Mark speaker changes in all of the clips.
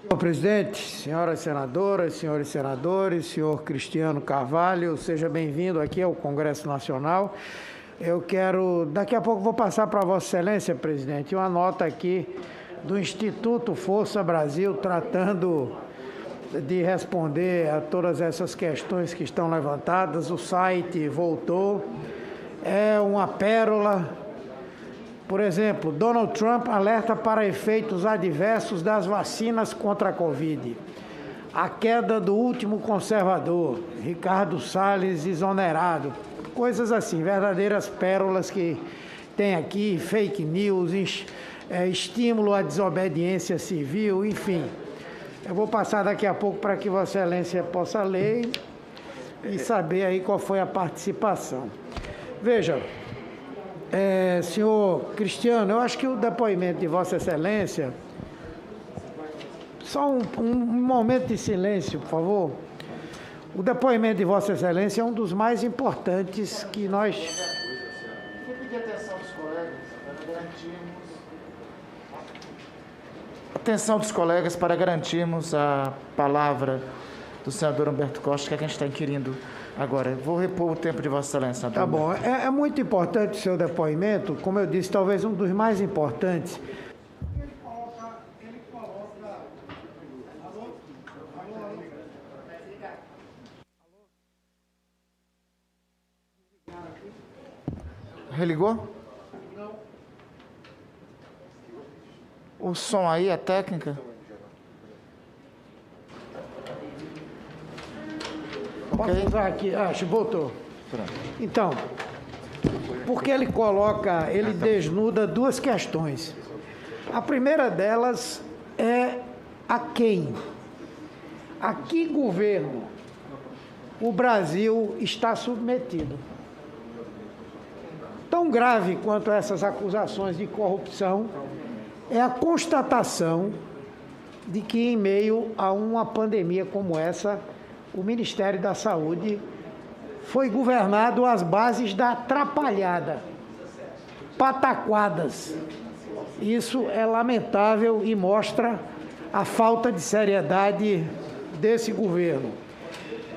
Speaker 1: Senhor presidente, senhoras senadoras, senhores senadores, senhor Cristiano Carvalho, seja bem-vindo aqui ao Congresso Nacional. Daqui a pouco vou passar para Vossa Excelência, presidente, uma nota aqui do Instituto Força Brasil, tratando de responder a todas essas questões que estão levantadas. O site voltou, é uma pérola. Por exemplo, Donald Trump alerta para efeitos adversos das vacinas contra a Covid. A queda do último conservador, Ricardo Salles exonerado. Coisas assim, verdadeiras pérolas que tem aqui, fake news, estímulo à desobediência civil, enfim. Eu vou passar daqui a pouco para que Vossa Excelência possa ler e saber aí qual foi a participação. Veja, senhor Cristiano, eu acho que o depoimento de Vossa Excelência, só um momento de silêncio, por favor. O depoimento de Vossa Excelência é um dos mais importantes que nós...
Speaker 2: Vou pedir atenção dos colegas para garantirmos a palavra do senador Humberto Costa, que é quem está inquirindo agora. Vou repor o tempo de Vossa Excelência.
Speaker 1: Tá bom. É muito importante o seu depoimento, como eu disse, talvez um dos mais importantes.
Speaker 2: Religou? Não. O som aí, a técnica?
Speaker 1: Posso usar aqui? Acho, voltou. Então, porque ele desnuda duas questões. A primeira delas é a quem? A que governo o Brasil está submetido? Tão grave quanto essas acusações de corrupção é a constatação de que, em meio a uma pandemia como essa, o Ministério da Saúde foi governado às bases da atrapalhada, pataquadas. Isso é lamentável e mostra a falta de seriedade desse governo.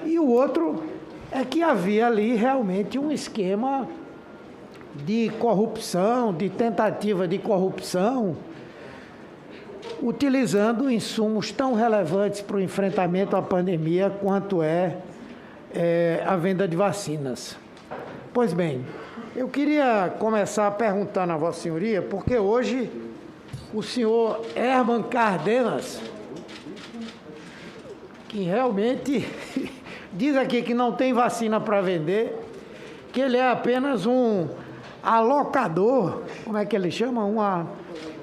Speaker 1: E o outro é que havia ali realmente um esquema de corrupção, de tentativa de corrupção, utilizando insumos tão relevantes para o enfrentamento à pandemia quanto a venda de vacinas. Pois bem, eu queria começar perguntando a Vossa Senhoria, porque hoje o senhor Herman Cardenas, que realmente diz aqui que não tem vacina para vender, que ele é apenas um alocador, como é que ele chama?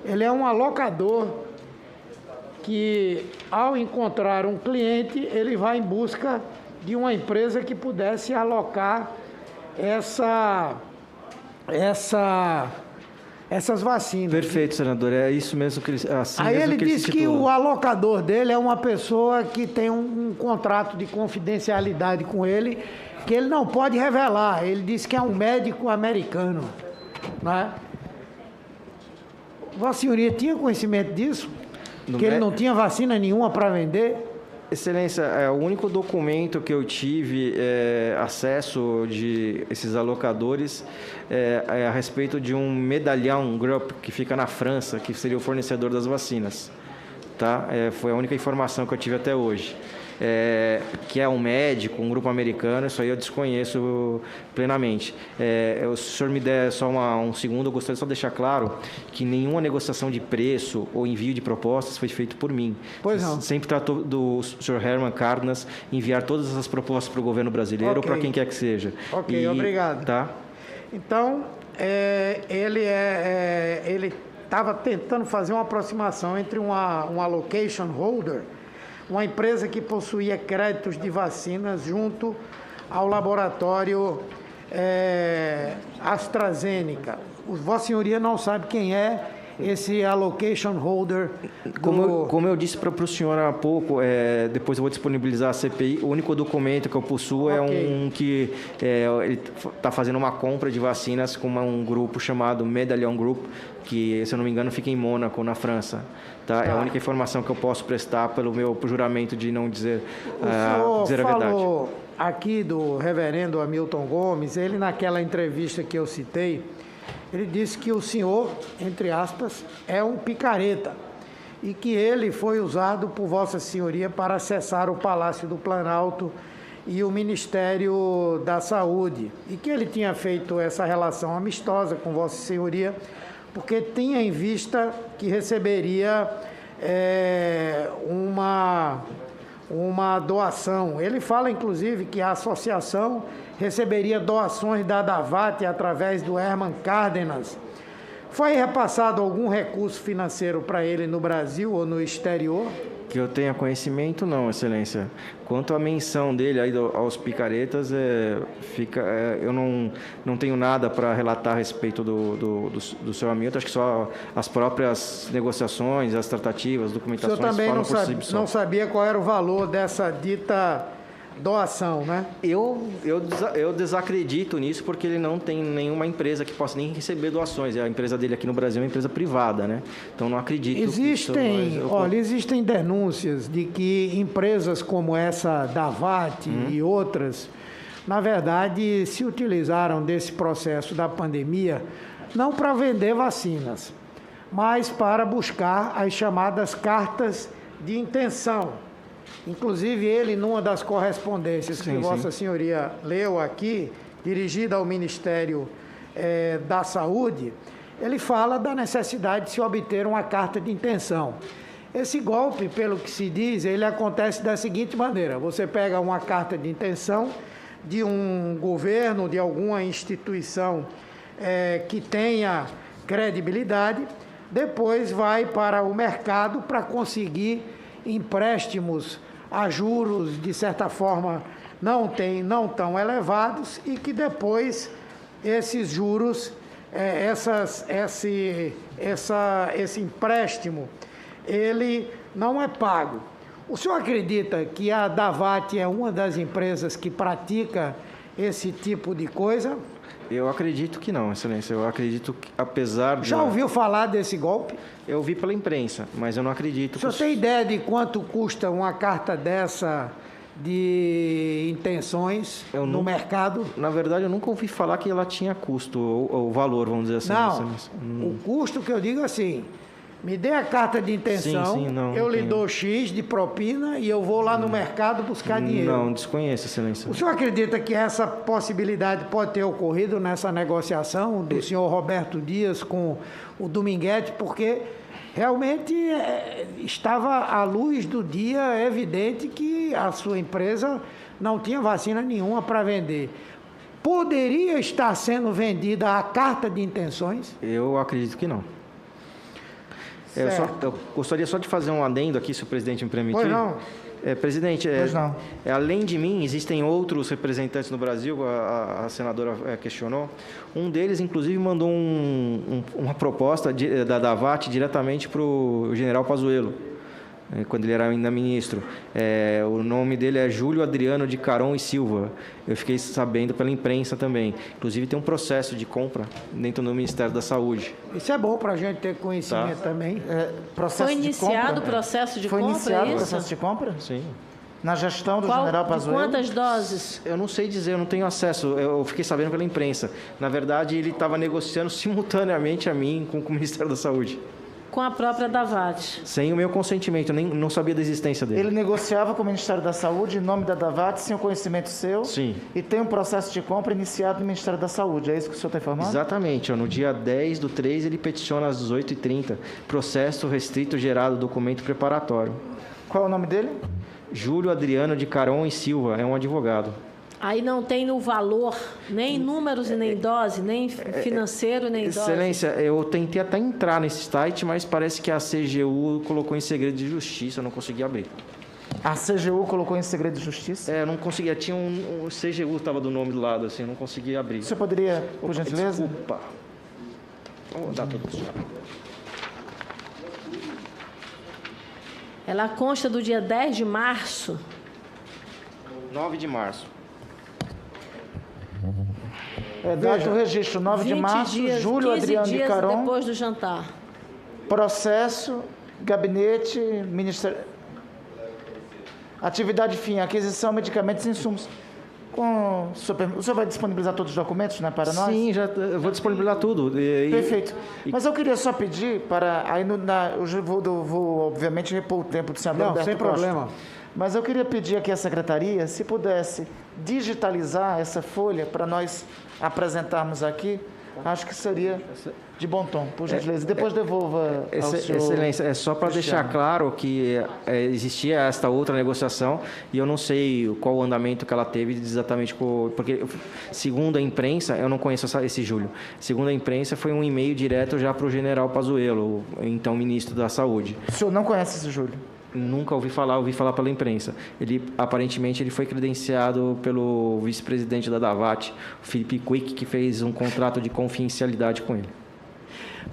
Speaker 1: Ele é um alocador que, ao encontrar um cliente, ele vai em busca de uma empresa que pudesse alocar essas vacinas.
Speaker 3: Perfeito, senador. É isso mesmo que ele... Assim
Speaker 1: Aí
Speaker 3: mesmo
Speaker 1: ele diz que o alocador dele é uma pessoa que tem um contrato de confidencialidade com ele, que ele não pode revelar. Ele diz que é um médico americano, né? Vossa Senhoria tinha conhecimento disso? Que ele não tinha vacina nenhuma para vender?
Speaker 3: Excelência, o único documento que eu tive acesso de esses alocadores é a respeito de um medalhão Group que fica na França, que seria o fornecedor das vacinas. Tá? Foi a única informação que eu tive até hoje. Que é um médico, um grupo americano, isso aí eu desconheço plenamente. Se o senhor me der só um segundo, eu gostaria só de deixar claro que nenhuma negociação de preço ou envio de propostas foi feito por mim.
Speaker 1: Pois não.
Speaker 3: Sempre tratou do senhor Herman Cardenas enviar todas essas propostas para o governo brasileiro ou para quem quer que seja.
Speaker 1: Ok, obrigado.
Speaker 3: Tá?
Speaker 1: Então, ele estava tentando fazer uma aproximação entre um allocation holder, uma empresa que possuía créditos de vacinas junto ao laboratório AstraZeneca. Vossa Senhoria não sabe quem é esse allocation holder.
Speaker 3: Como eu disse para o senhor há pouco, depois eu vou disponibilizar a CPI, o único documento que eu possuo é um que ele está fazendo uma compra de vacinas com um grupo chamado Medallion Group, que, se eu não me engano, fica em Mônaco, na França. Tá? É a única informação que eu posso prestar pelo meu juramento de não dizer, dizer a verdade.
Speaker 1: Falou aqui do reverendo Hamilton Gomes, ele naquela entrevista que eu citei, ele disse que o senhor, entre aspas, é um picareta e que ele foi usado por Vossa Senhoria para acessar o Palácio do Planalto e o Ministério da Saúde, e que ele tinha feito essa relação amistosa com Vossa Senhoria porque tinha em vista que receberia uma doação. Ele fala, inclusive, que a associação receberia doações da Davat através do Herman Cárdenas. Foi repassado algum recurso financeiro para ele no Brasil ou no exterior?
Speaker 3: Que eu tenha conhecimento, não, Excelência. Quanto à menção dele aí aos picaretas, eu não tenho nada para relatar a respeito do seu Hamilton. Acho que só as próprias negociações, as tratativas, documentações
Speaker 1: falam por si só. O senhor também não sabia qual era o valor dessa dita doação, né?
Speaker 3: Eu desacredito nisso porque ele não tem nenhuma empresa que possa nem receber doações. A empresa dele aqui no Brasil é uma empresa privada, né? Então não acredito.
Speaker 1: Existem denúncias de que empresas como essa Davat e outras, na verdade, se utilizaram desse processo da pandemia não para vender vacinas, mas para buscar as chamadas cartas de intenção. Inclusive, ele, numa das correspondências que Vossa Senhoria leu aqui, dirigida ao Ministério da Saúde, ele fala da necessidade de se obter uma carta de intenção. Esse golpe, pelo que se diz, ele acontece da seguinte maneira: você pega uma carta de intenção de um governo, de alguma instituição que tenha credibilidade, depois vai para o mercado para conseguir empréstimos a juros, de certa forma, não tão elevados, e que depois esses juros, esse empréstimo, ele não é pago. O senhor acredita que a Davat é uma das empresas que pratica esse tipo de coisa?
Speaker 3: Eu acredito que não, Excelência. Eu acredito que, apesar de...
Speaker 1: Já ouviu falar desse golpe?
Speaker 3: Eu vi pela imprensa, mas eu não acredito.
Speaker 1: O senhor tem ideia de quanto custa uma carta dessa de intenções no mercado?
Speaker 3: Na verdade, eu nunca ouvi falar que ela tinha custo, ou valor, vamos dizer assim.
Speaker 1: Não, o custo que eu digo assim... Me dê a carta de intenção, eu lhe dou X de propina e eu vou lá no mercado buscar dinheiro.
Speaker 3: Não, desconheço, Excelência.
Speaker 1: O senhor acredita que essa possibilidade pode ter ocorrido nessa negociação do senhor Roberto Dias com o Dominguete? Porque realmente estava à luz do dia evidente que a sua empresa não tinha vacina nenhuma para vender. Poderia estar sendo vendida a carta de intenções?
Speaker 3: Eu acredito que não. Eu gostaria só de fazer um adendo aqui, se o presidente me permitir.
Speaker 1: Pois não.
Speaker 3: Presidente, além de mim, existem outros representantes no Brasil, a senadora questionou. Um deles, inclusive, mandou uma proposta da Davat diretamente para o general Pazuello, quando ele era ainda ministro. O nome dele é Júlio Adriano de Caron e Silva. Eu fiquei sabendo pela imprensa também. Inclusive, tem um processo de compra dentro do Ministério da Saúde.
Speaker 1: Isso é bom para a gente ter conhecimento também.
Speaker 4: Foi iniciado o processo de compra?
Speaker 2: Foi iniciado o processo de compra?
Speaker 3: Sim.
Speaker 2: Na gestão do general Pazuello?
Speaker 4: Quantas doses?
Speaker 3: Eu não sei dizer, eu não tenho acesso. Eu fiquei sabendo pela imprensa. Na verdade, ele estava negociando simultaneamente a mim com o Ministério da Saúde.
Speaker 4: Com a própria Davat.
Speaker 3: Sem o meu consentimento, eu nem não sabia da existência dele.
Speaker 2: Ele negociava com o Ministério da Saúde em nome da Davat, sem o conhecimento seu?
Speaker 3: Sim.
Speaker 2: E tem um processo de compra iniciado no Ministério da Saúde, é isso que o senhor está informando?
Speaker 3: Exatamente. No dia 10/3, ele peticiona às 18h30, processo restrito gerado, documento preparatório.
Speaker 2: Qual é o nome dele?
Speaker 3: Júlio Adriano de Caron e Silva, é um advogado.
Speaker 4: Aí não tem o valor, nem números e nem dose, nem financeiro, nem dose.
Speaker 3: Excelência, eu tentei até entrar nesse site, mas parece que a CGU colocou em segredo de justiça, eu não consegui abrir.
Speaker 2: A CGU colocou em segredo de justiça?
Speaker 3: Eu não conseguia, tinha um CGU, estava do nome do lado, assim, eu não conseguia abrir.
Speaker 2: Você poderia, por gentileza?
Speaker 3: Desculpa. Vou dar tudo isso.
Speaker 4: Ela consta do dia 10 de março.
Speaker 3: 9 de março.
Speaker 2: Data do registro, 9 de
Speaker 4: 20
Speaker 2: março,
Speaker 4: dias,
Speaker 2: Júlio
Speaker 4: 15
Speaker 2: Adriano de
Speaker 4: dias
Speaker 2: Caron.
Speaker 4: depois do jantar.
Speaker 2: Processo, gabinete, ministério. Atividade fim, aquisição, medicamentos e insumos. O senhor vai disponibilizar todos os documentos, né, para nós?
Speaker 3: Sim, eu vou disponibilizar tudo.
Speaker 2: Perfeito. Mas eu queria só pedir para... Aí eu vou, obviamente, repor o tempo do senador Alberto
Speaker 1: sem
Speaker 2: Costa.
Speaker 1: problema.
Speaker 2: Mas eu queria pedir aqui à secretaria, se pudesse digitalizar essa folha para nós apresentarmos aqui, acho que seria de bom tom, por gentileza. Depois devolva ao senhor.
Speaker 3: Excelência, é só para deixar claro que existia esta outra negociação e eu não sei qual o andamento que ela teve exatamente, porque segundo a imprensa, eu não conheço esse Júlio, segundo a imprensa foi um e-mail direto já para o general Pazuello, então ministro da Saúde.
Speaker 2: O senhor não conhece esse Júlio?
Speaker 3: Nunca ouvi falar pela imprensa. Aparentemente, ele foi credenciado pelo vice-presidente da Davat, o Felipe Quick, que fez um contrato de confidencialidade com ele.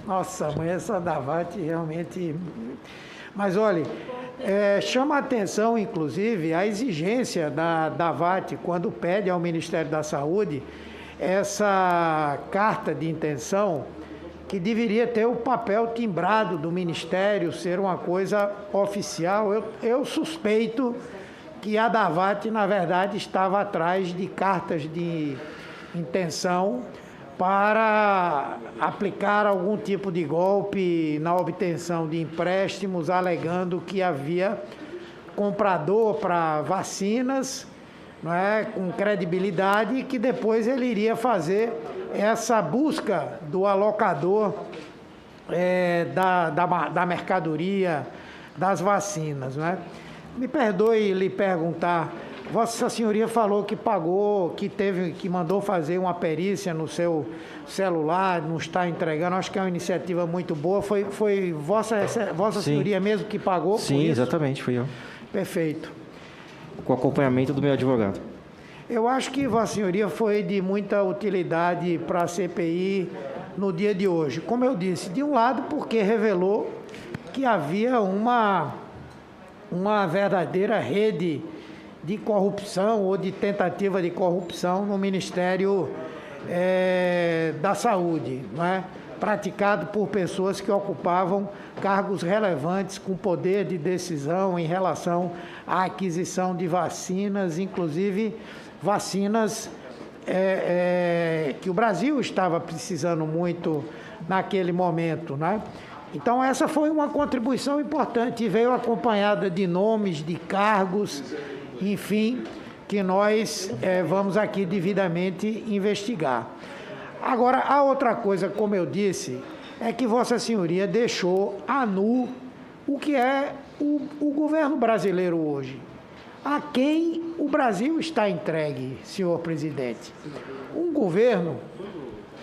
Speaker 1: Nossa, mãe, essa Davat realmente... Mas, olha, chama a atenção, inclusive, a exigência da Davat, quando pede ao Ministério da Saúde essa carta de intenção, que deveria ter o papel timbrado do Ministério, ser uma coisa oficial. Eu suspeito que a Davat, na verdade, estava atrás de cartas de intenção para aplicar algum tipo de golpe na obtenção de empréstimos, alegando que havia comprador para vacinas, não é, com credibilidade, e que depois ele iria fazer essa busca do alocador da mercadoria, das vacinas. Não é? Me perdoe lhe perguntar, Vossa Senhoria falou que pagou, que mandou fazer uma perícia no seu celular, não está entregando, acho que é uma iniciativa muito boa. Foi Vossa Senhoria mesmo que pagou?
Speaker 3: Sim, exatamente, fui eu.
Speaker 1: Perfeito.
Speaker 3: Com acompanhamento do meu advogado.
Speaker 1: Eu acho que Vossa Senhoria foi de muita utilidade para a CPI no dia de hoje. Como eu disse, de um lado porque revelou que havia uma verdadeira rede de corrupção ou de tentativa de corrupção no Ministério da Saúde, não é? Praticado por pessoas que ocupavam cargos relevantes com poder de decisão em relação à aquisição de vacinas, inclusive vacinas que o Brasil estava precisando muito naquele momento, né? Então essa foi uma contribuição importante e veio acompanhada de nomes, de cargos, enfim, que nós vamos aqui devidamente investigar. Agora, a outra coisa, como eu disse, é que Vossa Senhoria deixou a nu o que é o governo brasileiro hoje. A quem o Brasil está entregue, senhor presidente? Um governo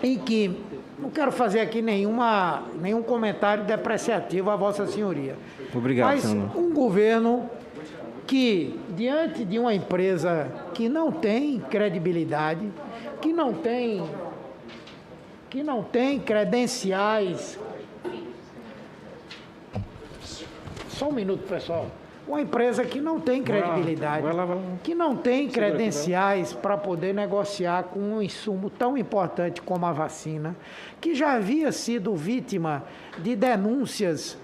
Speaker 1: em que, não quero fazer aqui nenhum comentário depreciativo a Vossa Senhoria.
Speaker 3: Obrigado,
Speaker 1: mas
Speaker 3: senador.
Speaker 1: Um governo que, diante de uma empresa que não tem credibilidade, que não tem credenciais... Só um minuto, pessoal. Uma empresa que não tem credibilidade,
Speaker 3: vai lá.
Speaker 1: que não tem credenciais para poder negociar com um insumo tão importante como a vacina, que já havia sido vítima de denúncias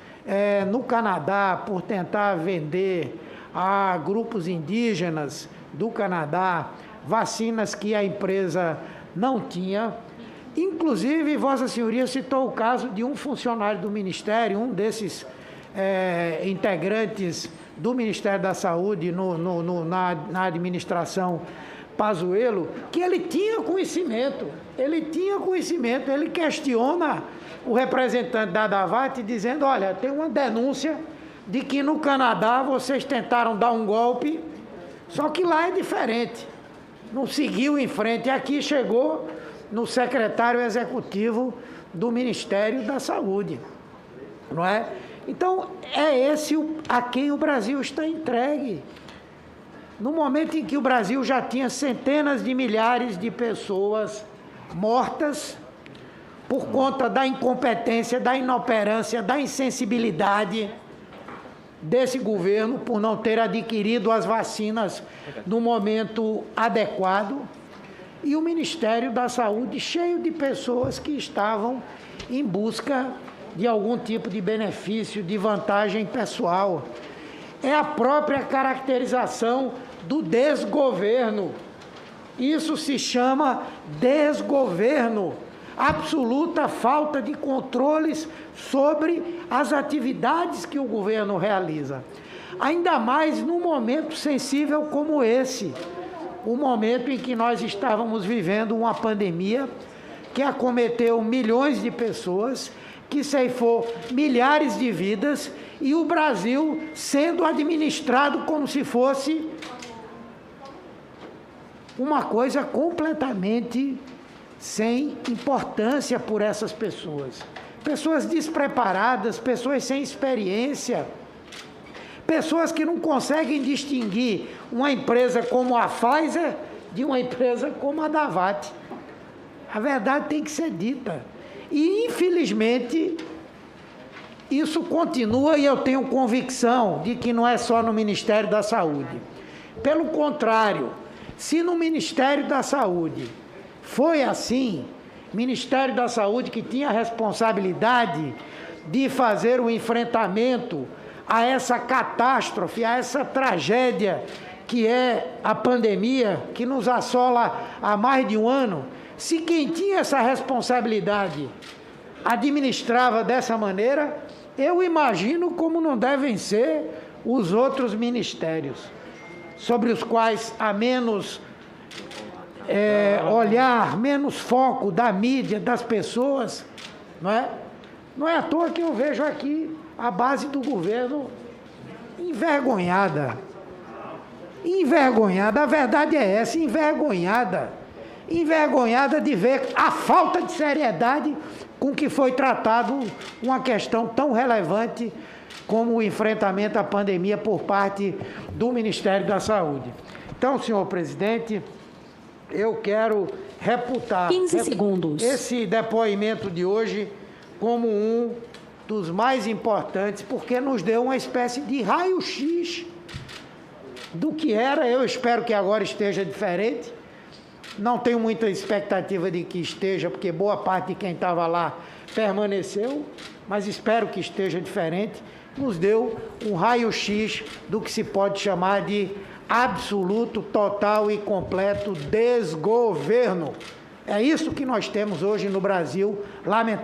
Speaker 1: no Canadá por tentar vender a grupos indígenas do Canadá vacinas que a empresa não tinha. Inclusive, Vossa Senhoria citou o caso de um funcionário do Ministério, um desses integrantes do Ministério da Saúde na administração Pazuello, que ele tinha conhecimento, ele questiona o representante da Davat dizendo, olha, tem uma denúncia de que no Canadá vocês tentaram dar um golpe, só que lá é diferente, não seguiu em frente, e aqui chegou no secretário executivo do Ministério da Saúde, não é? Então, é esse a quem o Brasil está entregue. No momento em que o Brasil já tinha centenas de milhares de pessoas mortas por conta da incompetência, da inoperância, da insensibilidade, desse governo por não ter adquirido as vacinas no momento adequado, e o Ministério da Saúde cheio de pessoas que estavam em busca de algum tipo de benefício, de vantagem pessoal. É a própria caracterização do desgoverno. Isso se chama desgoverno. Absoluta falta de controles sobre as atividades que o governo realiza. Ainda mais num momento sensível como esse, o momento em que nós estávamos vivendo uma pandemia que acometeu milhões de pessoas, que ceifou milhares de vidas, e o Brasil sendo administrado como se fosse uma coisa completamente sem importância por essas pessoas. Pessoas despreparadas, pessoas sem experiência, pessoas que não conseguem distinguir uma empresa como a Pfizer de uma empresa como a Davat. A verdade tem que ser dita. E, infelizmente, isso continua, e eu tenho convicção de que não é só no Ministério da Saúde. Pelo contrário, se no Ministério da Saúde foi assim, Ministério da Saúde que tinha a responsabilidade de fazer o enfrentamento a essa catástrofe, a essa tragédia que é a pandemia, que nos assola há mais de um ano, se quem tinha essa responsabilidade administrava dessa maneira, eu imagino como não devem ser os outros ministérios, sobre os quais há menos olhar, menos foco da mídia, das pessoas, não é? Não é à toa que eu vejo aqui a base do governo envergonhada. Envergonhada, a verdade é essa, envergonhada. Envergonhada de ver a falta de seriedade com que foi tratado uma questão tão relevante como o enfrentamento à pandemia por parte do Ministério da Saúde. Então, senhor presidente, eu quero reputar
Speaker 4: 15 segundos.
Speaker 1: Esse depoimento de hoje como um dos mais importantes, porque nos deu uma espécie de raio-x do que era. Eu espero que agora esteja diferente. Não tenho muita expectativa de que esteja, porque boa parte de quem estava lá permaneceu, mas espero que esteja diferente. Nos deu um raio-x do que se pode chamar de absoluto, total e completo desgoverno. É isso que nós temos hoje no Brasil, lamentavelmente.